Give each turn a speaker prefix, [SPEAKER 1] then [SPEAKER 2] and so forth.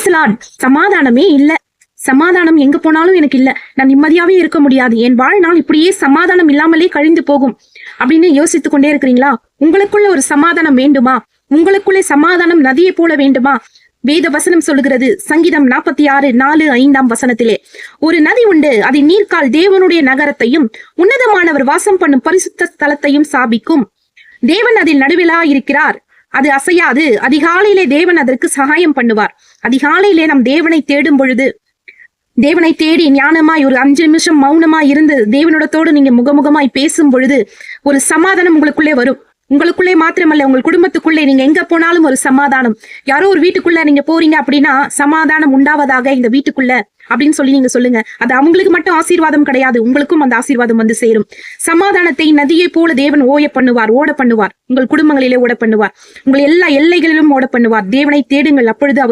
[SPEAKER 1] Praise the Lord. சமாதானமே இல்ல. சமாதானம் எங்க போனாலும் எனக்கு இல்ல. நான் நிம்மதியாவே இருக்க முடியாது. என் வாழ்நாள் இப்படியே சமாதானம் இல்லாமலே கழிந்து போகும் அப்படின்னு யோசித்துக் கொண்டே இருக்கிறீங்களா? உங்களுக்குள்ள ஒரு சமாதானம் வேண்டுமா? உங்களுக்குள்ளே சமாதானம் நதியை போல வேண்டுமா? வேத வசனம் சொல்லுகிறது, சங்கீதம் 46:4-5 ஒரு நதி உண்டு, அதன் நீர்க்கால் தேவனுடைய நகரத்தையும் உன்னதமானவர் வாசம் பண்ணும் பரிசுத்த ஸ்தலத்தையும் சாபிக்கும். தேவன் அதில் நடுவிலா இருக்கிறார், அது அசையாது. அதிகாலையிலே தேவன் அதற்கு சகாயம் பண்ணுவார். அதிகாலையிலே நம் தேவனை தேடும் பொழுது, தேவனை தேடி ஞானமாய் ஒரு 5 நிமிஷம் மௌனமாய் இருந்து தேவனிடத்தோடு நீங்க முகமுகமாய் பேசும் பொழுது ஒரு சமாதானம் உங்களுக்குள்ளே வரும். உங்களுக்குள்ளே மாத்திரமல்ல, உங்கள் குடும்பத்துக்குள்ளே நீங்க எங்க போனாலும் ஒரு சமாதானம். யாரோ ஒரு வீட்டுக்குள்ள நீங்க போறீங்க அப்படின்னா, சமாதானம் உண்டாவதாக இந்த வீட்டுக்குள்ள அப்படின்னு சொல்லி நீங்க சொல்லுங்க. அது அவங்களுக்கு மட்டும் ஆசீர்வாதம் கிடையாது, உங்களுக்கும் அந்த ஆசீர்வாதம் வந்து சேரும். சமாதானத்தை நதியை போல தேவன் ஓட பண்ணுவார். உங்கள் குடும்பங்களிலே ஓட பண்ணுவார். உங்கள் எல்லா எல்லைகளிலும் ஓட பண்ணுவார். தேவனை தேடுங்கள், அப்பொழுது அவர்